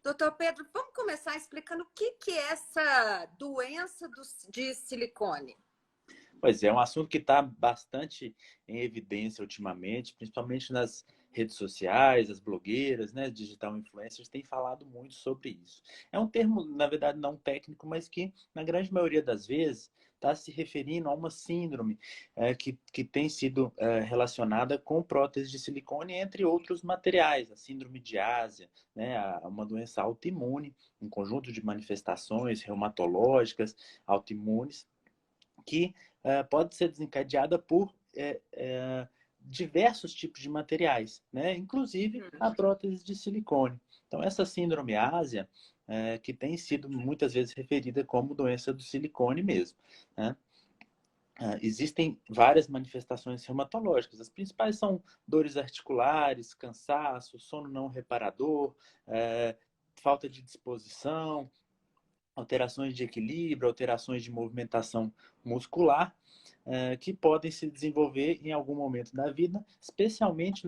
Doutor Pedro, vamos começar explicando o que é essa doença de silicone? Pois é, é um assunto que está bastante em evidência ultimamente, principalmente nas redes sociais, as blogueiras, né, digital influencers têm falado muito sobre isso. É um termo, na verdade, não técnico, mas que, na grande maioria das vezes, está se referindo a uma síndrome que tem sido relacionada com prótese de silicone, entre outros materiais, a síndrome de Ásia, né, uma doença autoimune, um conjunto de manifestações reumatológicas autoimunes, que pode ser desencadeada por diversos tipos de materiais, né? Inclusive a prótese de silicone. Então, essa síndrome ásia, que tem sido muitas vezes referida como doença do silicone mesmo, né? Existem várias manifestações reumatológicas. As principais são dores articulares, cansaço, sono não reparador, falta de disposição, alterações de equilíbrio, alterações de movimentação muscular, que podem se desenvolver em algum momento da vida, especialmente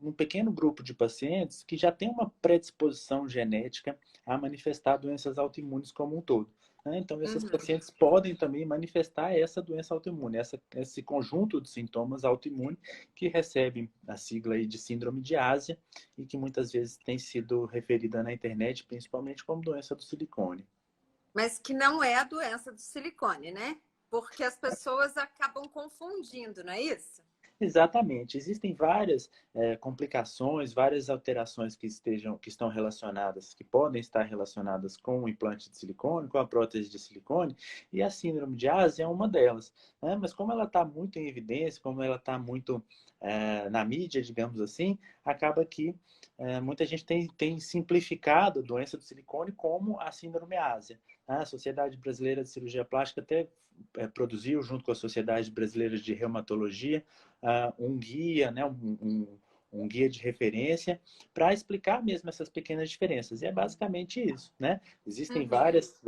um pequeno grupo de pacientes que já tem uma predisposição genética a manifestar doenças autoimunes como um todo. Né? Então, esses Uhum. pacientes podem também manifestar essa doença autoimune, esse conjunto de sintomas autoimunes que recebem a sigla aí de síndrome de Ásia e que muitas vezes tem sido referida na internet, principalmente como doença do silicone. Mas que não é a doença do silicone, né? Porque as pessoas acabam confundindo, não é isso? Exatamente. Existem várias complicações, várias alterações que estão relacionadas, que podem estar relacionadas com o implante de silicone, com a prótese de silicone, e a síndrome de Ásia é uma delas. Né? Mas como ela está muito em evidência, como ela está muito na mídia, digamos assim, acaba que muita gente tem simplificado a doença do silicone como a síndrome Ásia. A Sociedade Brasileira de Cirurgia Plástica até produziu, junto com a Sociedade Brasileira de Reumatologia, um guia, né, um guia de referência para explicar mesmo essas pequenas diferenças. E é basicamente isso, né? Existem Uhum. várias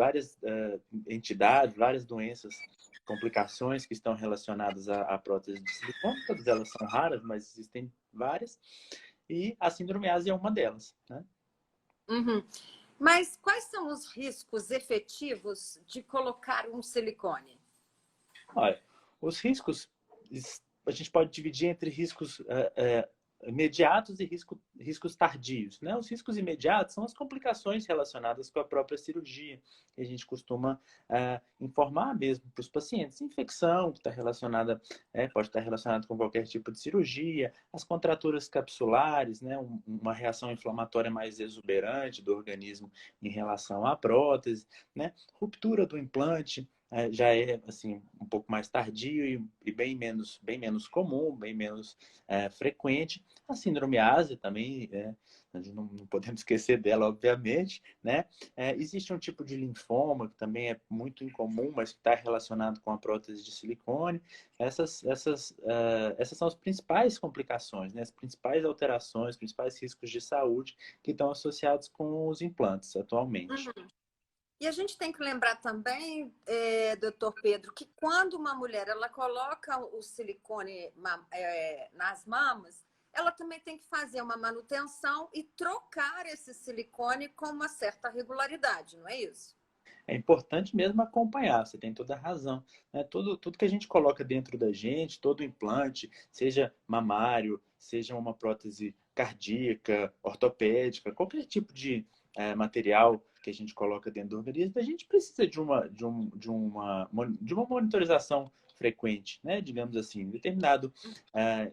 entidades, várias doenças, complicações que estão relacionadas à prótese de silicone. Todas elas são raras, mas existem várias. E a síndrome ásia é uma delas, né? Uhum. Mas quais são os riscos efetivos de colocar um silicone? Olha, os riscos, a gente pode dividir entre riscos imediatos e riscos tardios. Né? Os riscos imediatos são as complicações relacionadas com a própria cirurgia, que a gente costuma informar mesmo para os pacientes. Infecção, que está relacionada, pode estar relacionada com qualquer tipo de cirurgia, as contraturas capsulares, né? Uma reação inflamatória mais exuberante do organismo em relação à prótese, né? Ruptura do implante, já é assim um pouco mais tardio e bem menos comum, bem menos frequente. A síndrome ásia também, não podemos esquecer dela, obviamente, né? Existe um tipo de linfoma que também é muito incomum, mas que está relacionado com a prótese de silicone. Essas são as principais complicações, né? As principais alterações, os principais riscos de saúde que estão associados com os implantes atualmente. Uhum. E a gente tem que lembrar também, doutor Pedro, que quando uma mulher ela coloca o silicone nas mamas, ela também tem que fazer uma manutenção e trocar esse silicone com uma certa regularidade, não é isso? É importante mesmo acompanhar, você tem toda a razão. Né? Tudo que a gente coloca dentro da gente, todo implante, seja mamário, seja uma prótese cardíaca, ortopédica, qualquer tipo de material que a gente coloca dentro do organismo, a gente precisa de uma monitorização frequente, né? Digamos assim,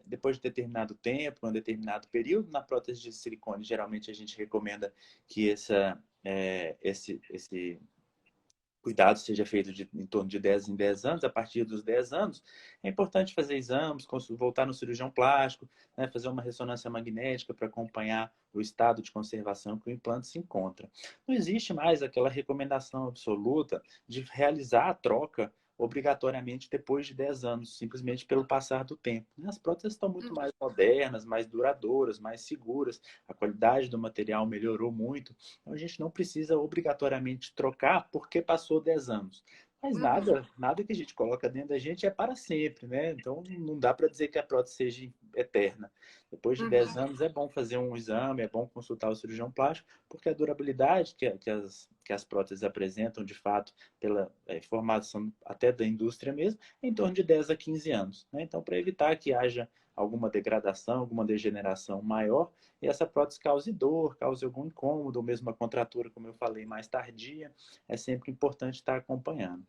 depois de determinado tempo, um determinado período, na prótese de silicone, geralmente a gente recomenda que esse cuidado seja feito em torno de 10 em 10 anos. A partir dos 10 anos, é importante fazer exames, voltar no cirurgião plástico, né, fazer uma ressonância magnética para acompanhar o estado de conservação que o implante se encontra. Não existe mais aquela recomendação absoluta de realizar a troca obrigatoriamente depois de 10 anos, simplesmente pelo passar do tempo. As próteses estão muito mais modernas, mais duradouras, mais seguras, a qualidade do material melhorou muito, então a gente não precisa obrigatoriamente trocar porque passou 10 anos. Mas Uhum, nada que a gente coloca dentro da gente é para sempre, né? Então não dá para dizer que a prótese seja eterna. Depois de uhum. 10 anos é bom fazer um exame, é bom consultar o cirurgião plástico, porque a durabilidade que as próteses apresentam, de fato, pela informação até da indústria mesmo, é em torno de 10 a 15 anos, né? Então, para evitar que haja alguma degradação, alguma degeneração maior, e essa prótese cause dor, cause algum incômodo, ou mesmo a contratura, como eu falei, mais tardia, é sempre importante estar acompanhando.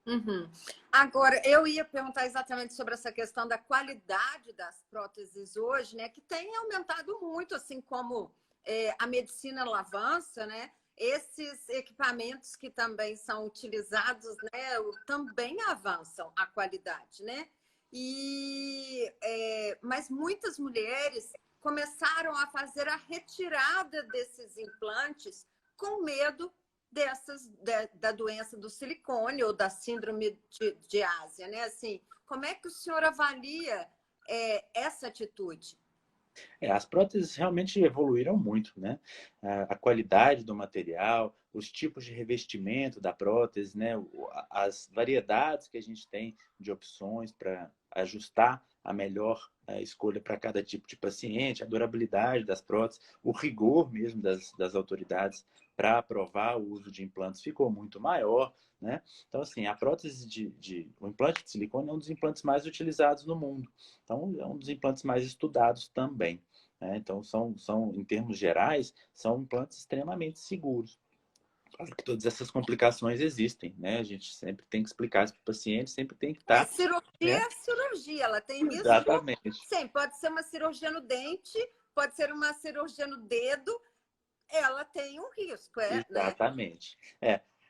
Uhum. Agora, eu ia perguntar exatamente sobre essa questão da qualidade das próteses hoje, né? Que tem aumentado muito, assim como a medicina ela avança, né? Esses equipamentos que também são utilizados, né? Também avançam a qualidade, né? Mas muitas mulheres começaram a fazer a retirada desses implantes com medo da doença do silicone ou da síndrome de Ásia, né? Assim, como é que o senhor avalia essa atitude? As próteses realmente evoluíram muito, né? A qualidade do material, os tipos de revestimento da prótese, né? As variedades que a gente tem de opções para ajustar a melhor escolha para cada tipo de paciente, a durabilidade das próteses, o rigor mesmo das autoridades para aprovar o uso de implantes ficou muito maior, né? Então, assim, a prótese o implante de silicone é um dos implantes mais utilizados no mundo. Então, é um dos implantes mais estudados também. Né? Então, em termos gerais, são implantes extremamente seguros. Claro que todas essas complicações existem, né? A gente sempre tem que explicar isso para o paciente, sempre tem que estar, Cirurgia né? é cirurgia, ela tem risco. Exatamente, Sim, pode ser uma cirurgia no dente, pode ser uma cirurgia no dedo, ela tem um risco, né? exatamente.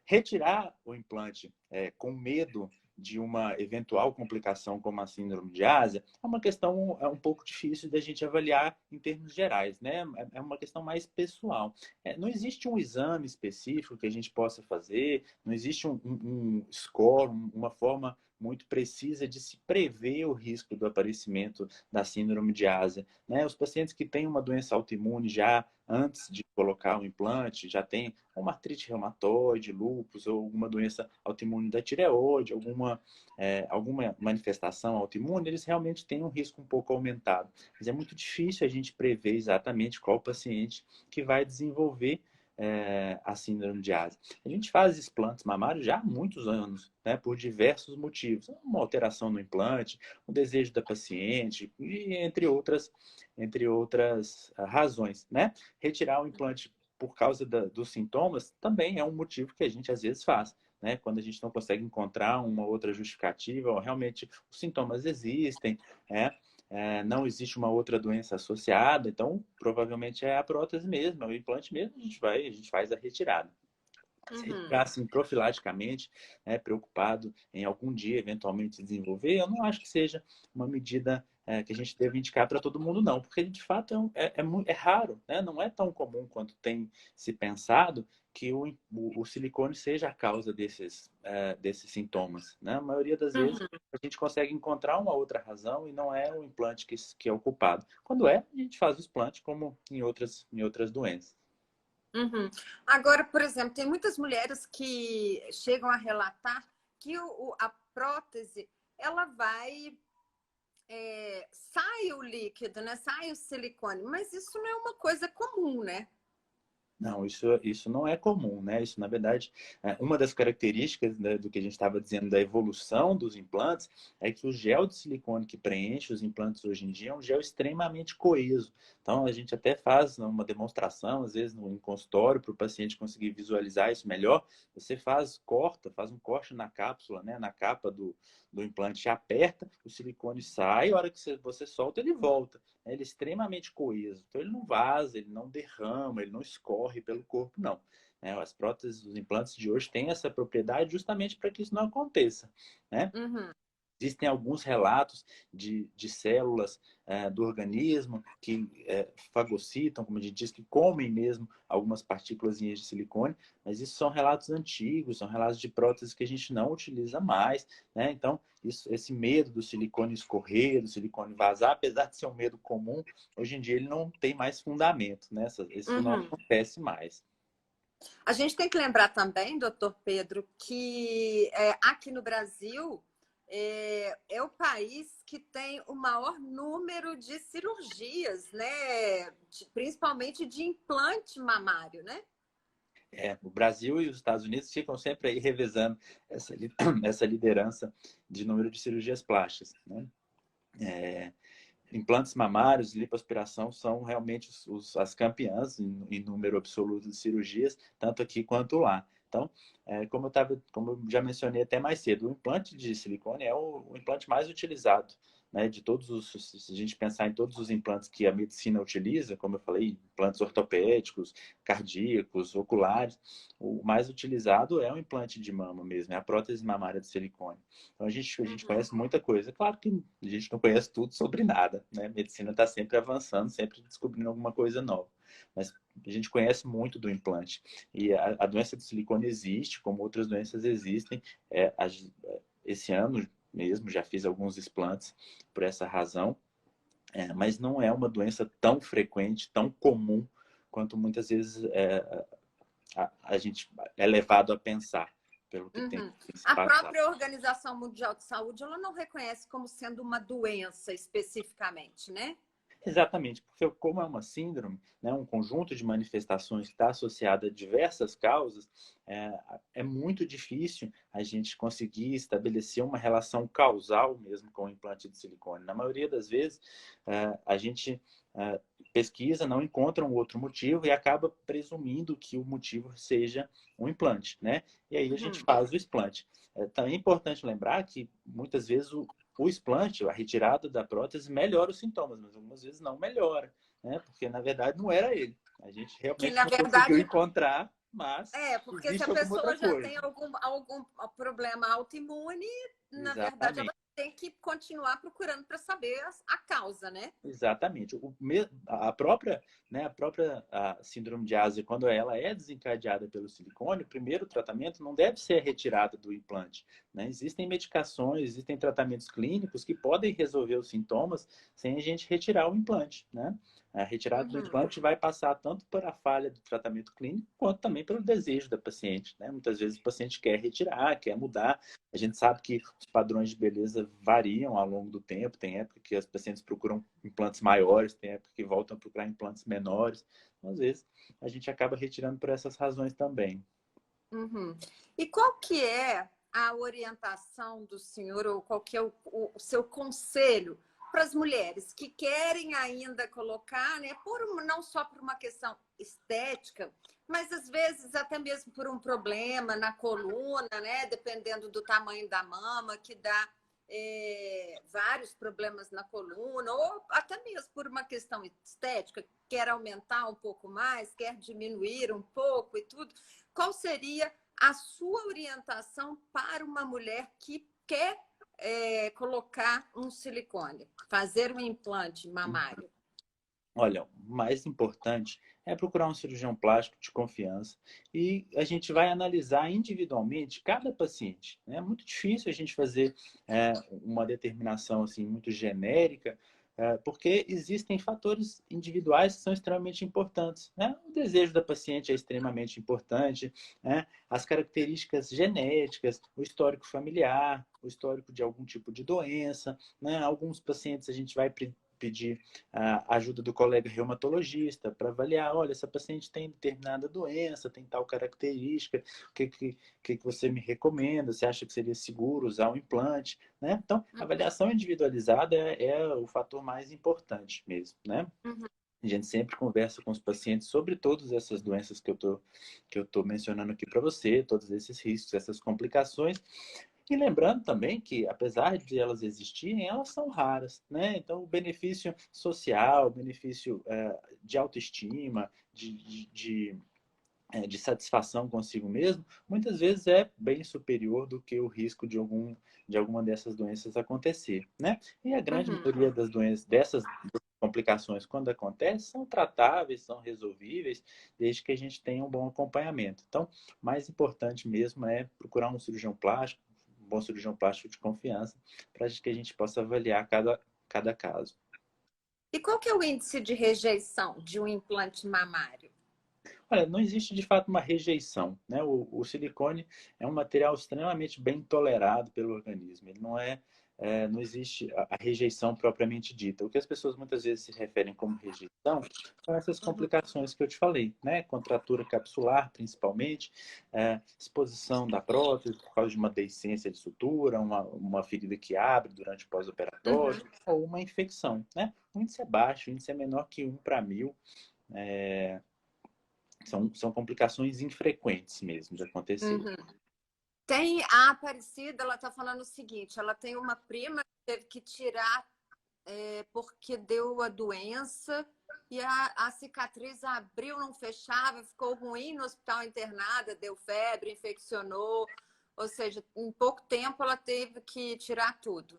Retirar o implante com medo de uma eventual complicação como a síndrome de Ásia é uma questão um pouco difícil da gente avaliar em termos gerais, né? É uma questão mais pessoal. Não existe um exame específico que a gente possa fazer, não existe um score, uma forma muito precisa de se prever o risco do aparecimento da síndrome de Ásia, né? Os pacientes que têm uma doença autoimune já antes de colocar o implante, já têm uma artrite reumatoide, lúpus ou alguma doença autoimune da tireoide, alguma manifestação autoimune, eles realmente têm um risco um pouco aumentado. Mas é muito difícil a gente prever exatamente qual paciente que vai desenvolver a síndrome de Ásia. A gente faz implantes mamários já há muitos anos, né, por diversos motivos. Uma alteração no implante, o desejo da paciente, e entre outras razões. Né? Retirar o implante por causa dos sintomas também é um motivo que a gente às vezes faz. Né? Quando a gente não consegue encontrar uma outra justificativa, ou realmente os sintomas existem, não existe uma outra doença associada, então provavelmente é a prótese mesmo, é o implante mesmo, a gente faz a retirada. Se Uhum. retirar assim, profilaticamente, né, preocupado em algum dia eventualmente desenvolver, eu não acho que seja uma medida que a gente deve indicar para todo mundo, não, porque de fato é raro, né? Não é tão comum quanto tem se pensado que o silicone seja a causa desses sintomas. Né? A maioria das vezes Uhum. a gente consegue encontrar uma outra razão e não é o implante que é o culpado. Quando a gente faz o implante como em outras doenças. Uhum. Agora, por exemplo, tem muitas mulheres que chegam a relatar que a prótese ela vai sai o líquido, né? Sai o silicone, mas isso não é uma coisa comum, né? Não, isso não é comum, né? Isso, na verdade, uma das características, né, do que a gente estava dizendo da evolução dos implantes é que o gel de silicone que preenche os implantes hoje em dia é um gel extremamente coeso. Então, a gente até faz uma demonstração, às vezes, no consultório, para o paciente conseguir visualizar isso melhor. Você faz um corte na cápsula, né, na capa do implante, aperta, o silicone sai, a hora que você solta, ele volta. Ele é extremamente coeso. Então, ele não vaza, ele não derrama, ele não escorre pelo corpo, não. As próteses, os implantes de hoje têm essa propriedade justamente para que isso não aconteça. Né? Uhum. Existem alguns relatos de células do organismo que fagocitam, como a gente diz, que comem mesmo algumas partículas de silicone, mas isso são relatos antigos, são relatos de próteses que a gente não utiliza mais. Né? Então, esse medo do silicone escorrer, do silicone vazar, apesar de ser um medo comum, hoje em dia ele não tem mais fundamento. Né? Isso não Uhum. acontece mais. A gente tem que lembrar também, doutor Pedro, que aqui no Brasil é o país que tem o maior número de cirurgias, né? Principalmente de implante mamário, né? O Brasil e os Estados Unidos ficam sempre aí revezando essa liderança de número de cirurgias plásticas, né? Implantes mamários e lipoaspiração são realmente as campeãs em número absoluto de cirurgias, tanto aqui quanto lá. Então, como eu já mencionei até mais cedo, o implante de silicone é o implante mais utilizado, né, de todos se a gente pensar em todos os implantes que a medicina utiliza, como eu falei, implantes ortopédicos, cardíacos, oculares, o mais utilizado é o implante de mama mesmo, é a prótese mamária de silicone. Então, a gente conhece muita coisa. Claro que a gente não conhece tudo sobre nada, né? A medicina está sempre avançando, sempre descobrindo alguma coisa nova. Mas a gente conhece muito do implante. E a doença do silicone existe, como outras doenças existem. Esse ano mesmo já fiz alguns implantes por essa razão. Mas não é uma doença tão frequente, tão comum, quanto muitas vezes a gente é levado a pensar, pelo que tem se A passado. própria Organização Mundial de Saúde, ela não reconhece como sendo uma doença especificamente, né? Exatamente, porque como é uma síndrome, né, um conjunto de manifestações que está associado a diversas causas, é muito difícil a gente conseguir estabelecer uma relação causal mesmo com o implante de silicone. Na maioria das vezes, a gente pesquisa, não encontra um outro motivo e acaba presumindo que o motivo seja um implante, né? E aí a gente faz o explante. Também é importante lembrar que muitas vezes o explante, a retirada da prótese, melhora os sintomas, mas algumas vezes não melhora, né? Porque na verdade não era ele. A gente Que realmente na não conseguiu verdade encontrar, mas porque se a existe alguma outra pessoa já tem coisa. algum problema autoimune, na verdade ela Exatamente. tem que continuar procurando para saber a causa, né? Exatamente. A própria síndrome de Ásia, quando ela é desencadeada pelo silicone, o primeiro tratamento não deve ser a retirada do implante, né? Existem medicações, existem tratamentos clínicos que podem resolver os sintomas sem a gente retirar o implante, né? A retirada do implante vai passar tanto por a falha do tratamento clínico, quanto também pelo desejo da paciente, né? Muitas vezes o paciente quer retirar, quer mudar. A gente sabe que os padrões de beleza variam ao longo do tempo. Tem época que as pacientes procuram implantes maiores, tem época que voltam a procurar implantes menores. Então, às vezes, a gente acaba retirando por essas razões também. E qual que é a orientação do senhor, ou qual que é o seu conselho para as mulheres que querem ainda colocar, né, não só por uma questão estética, mas às vezes até mesmo por um problema na coluna, né, dependendo do tamanho da mama, que dá vários problemas na coluna, ou até mesmo por uma questão estética, quer aumentar um pouco mais, quer diminuir um pouco e tudo. Qual seria a sua orientação para uma mulher que quer colocar um silicone, fazer um implante mamário? Olha, o mais importante é procurar um cirurgião plástico de confiança e a gente vai analisar individualmente cada paciente. É muito difícil a gente fazer uma determinação assim muito genérica, porque existem fatores individuais que são extremamente importantes, né? O desejo da paciente é extremamente importante, né? As características genéticas, o histórico familiar, o histórico de algum tipo de doença, né? Alguns pacientes a gente vai pedir a ajuda do colega reumatologista para avaliar, olha, essa paciente tem determinada doença, tem tal característica, o que você me recomenda? Você acha que seria seguro usar um implante? Né? Então, a avaliação individualizada é o fator mais importante mesmo, né? A gente sempre conversa com os pacientes sobre todas essas doenças que eu tô mencionando aqui para você, todos esses riscos, essas complicações. E lembrando também que, apesar de elas existirem, elas são raras, né? Então, o benefício social, o benefício de autoestima, de satisfação consigo mesmo, muitas vezes é bem superior do que o risco de alguma dessas doenças acontecer, né? E a grande maioria das doenças, dessas complicações, quando acontecem, são tratáveis, são resolvíveis, desde que a gente tenha um bom acompanhamento. Então, o mais importante mesmo é procurar um cirurgião plástico, um bom cirurgião plástico de confiança, para que a gente possa avaliar cada caso. E qual que é o índice de rejeição de um implante mamário? Olha, não existe de fato uma rejeição, né? O silicone é um material extremamente bem tolerado pelo organismo. Ele não é, não existe a rejeição propriamente dita. O que as pessoas muitas vezes se referem como rejeição são essas Uhum, complicações que eu te falei, né? Contratura capsular, principalmente, exposição da prótese por causa de uma deiscência de sutura, uma ferida que abre durante o pós-operatório, uhum, ou uma infecção, né? O índice é baixo, o índice é menor que 1/1000. É, são complicações infrequentes mesmo de acontecer. uhum. Tem a Aparecida, ela está falando o seguinte: ela tem uma prima que teve que tirar porque deu a doença e a cicatriz abriu, não fechava, ficou ruim no hospital internada, deu febre, infeccionou, ou seja, em pouco tempo ela teve que tirar tudo.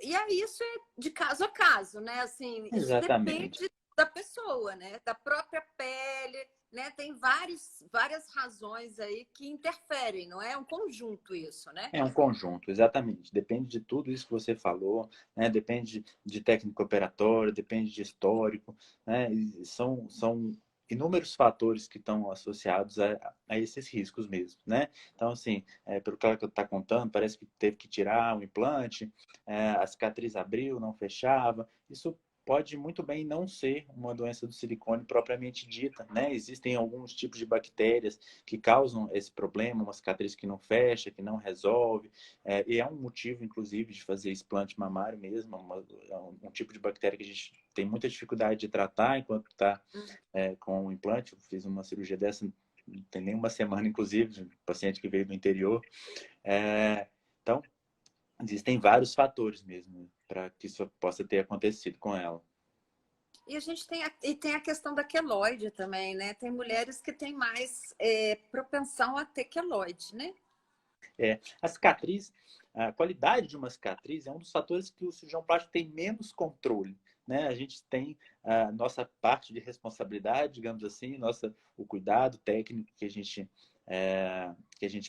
E aí isso é de caso a caso, né? Assim, isso Exatamente. depende da pessoa, né? Da própria pele, né? Tem várias razões aí que interferem, não é? É um conjunto isso, né? É um conjunto, exatamente. Depende de tudo isso que você falou, né? Depende de técnica operatória, depende de histórico, né? E são inúmeros fatores que estão associados a esses riscos mesmo, né? Então, assim, pelo que ela está contando, parece que teve que tirar o implante, a cicatriz abriu, não fechava. Isso pode muito bem não ser uma doença do silicone propriamente dita, né? Existem alguns tipos de bactérias que causam esse problema, uma cicatriz que não fecha, que não resolve, e é um motivo, inclusive, de fazer explante mamário mesmo, um tipo de bactéria que a gente tem muita dificuldade de tratar enquanto está com o implante. Eu fiz uma cirurgia dessa, não tem nem uma semana, inclusive, de um paciente que veio do interior. Então, existem vários fatores mesmo para que isso possa ter acontecido com ela. E a gente tem a questão da queloide também, né? Tem mulheres que têm mais propensão a ter queloide, né? A cicatriz, a qualidade de uma cicatriz é um dos fatores que o cirurgião plástico tem menos controle. Né? A gente tem a nossa parte de responsabilidade, digamos assim, o cuidado técnico que a gente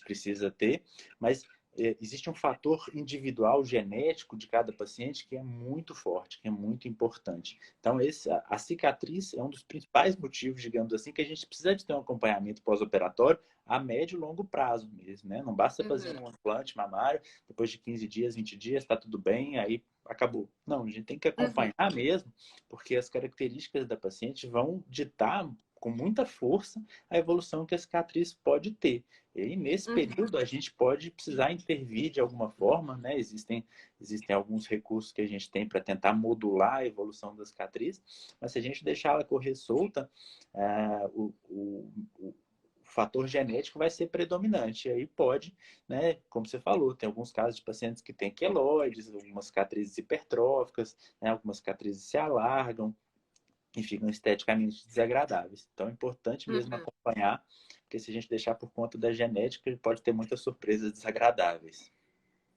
precisa ter, mas existe um fator individual, genético de cada paciente que é muito forte, que é muito importante. Então, a cicatriz é um dos principais motivos, digamos assim, que a gente precisa de ter um acompanhamento pós-operatório a médio e longo prazo mesmo, né? Não basta fazer Uhum, um implante mamário, depois de 15 dias, 20 dias, está tudo bem, aí acabou. Não, a gente tem que uhum, acompanhar mesmo, porque as características da paciente vão ditar com muita força a evolução que a cicatriz pode ter. E aí, nesse uhum. período, a gente pode precisar intervir de alguma forma, né? Existem alguns recursos que a gente tem para tentar modular a evolução da cicatriz, mas se a gente deixar ela correr solta, o fator genético vai ser predominante. E aí pode, né, como você falou, tem alguns casos de pacientes que têm queloides, algumas cicatrizes hipertróficas, né, algumas cicatrizes se alargam e ficam esteticamente desagradáveis. Então é importante mesmo Uhum. acompanhar, porque se a gente deixar por conta da genética, pode ter muitas surpresas desagradáveis.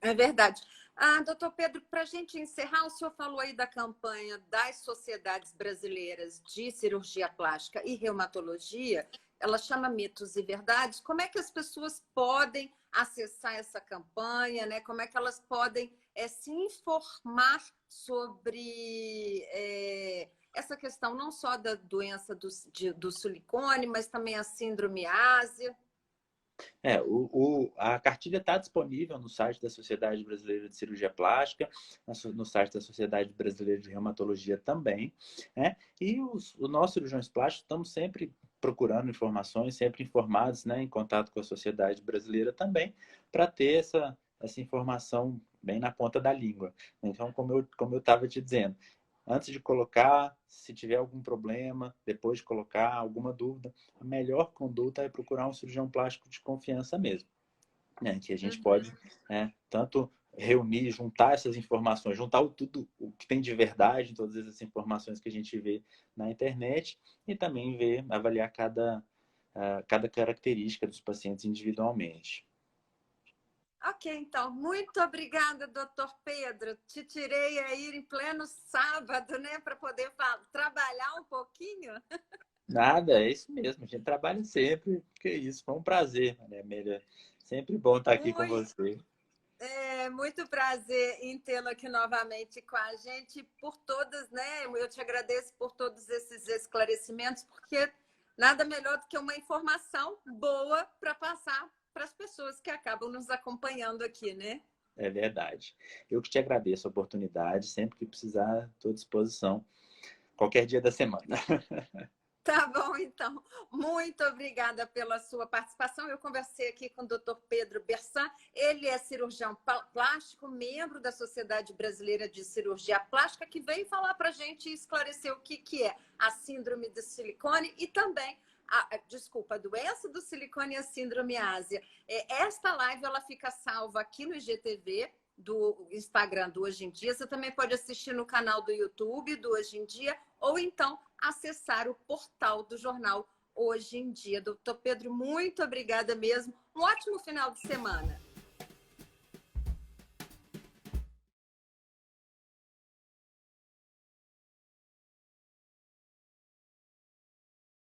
É verdade. Ah, doutor Pedro, para a gente encerrar, o senhor falou aí da campanha das sociedades brasileiras de cirurgia plástica e reumatologia. Ela chama Mitos e Verdades. Como é que as pessoas podem acessar essa campanha, né? Como é que elas podem se informar sobre essa questão não só da doença do silicone, mas também a síndrome ásia? A cartilha está disponível no site da Sociedade Brasileira de Cirurgia Plástica, no site da Sociedade Brasileira de Reumatologia também, né? E os nossos cirurgiões plásticos estamos sempre procurando informações, sempre informados, né, em contato com a Sociedade Brasileira também, para ter essa informação bem na ponta da língua. Então, como eu estava te dizendo, antes de colocar, se tiver algum problema, depois de colocar alguma dúvida, a melhor conduta é procurar um cirurgião plástico de confiança mesmo, né? Que a gente Uhum. pode, né, tanto reunir, juntar essas informações, juntar tudo o que tem de verdade, todas essas informações que a gente vê na internet e também ver, avaliar cada característica dos pacientes individualmente. Ok, então, muito obrigada, doutor Pedro. Te tirei aí em pleno sábado, né, para poder trabalhar um pouquinho. Nada, é isso mesmo. A gente trabalha sempre, porque é isso. Foi um prazer, Maria Amélia. Sempre bom estar aqui com Muito, você. muito prazer em tê-lo aqui novamente com a gente, por todas, né? Eu te agradeço por todos esses esclarecimentos, porque Nada melhor do que uma informação boa para passar para as pessoas que acabam nos acompanhando aqui, né? É verdade. Eu que te agradeço a oportunidade, sempre que precisar, estou à disposição, qualquer dia da semana. Tá bom, então. Muito obrigada pela sua participação. Eu conversei aqui com o Dr. Pedro Bersan. Ele é cirurgião plástico, membro da Sociedade Brasileira de Cirurgia Plástica, que veio falar para a gente e esclarecer o que é a síndrome do silicone e também a doença do silicone e a síndrome ásia. Esta live ela fica salva aqui no IGTV, do Instagram do Hoje em Dia. Você também pode assistir no canal do YouTube do Hoje em Dia ou então acessar o portal do jornal Hoje em Dia. Doutor Pedro, muito obrigada mesmo. Um ótimo final de semana.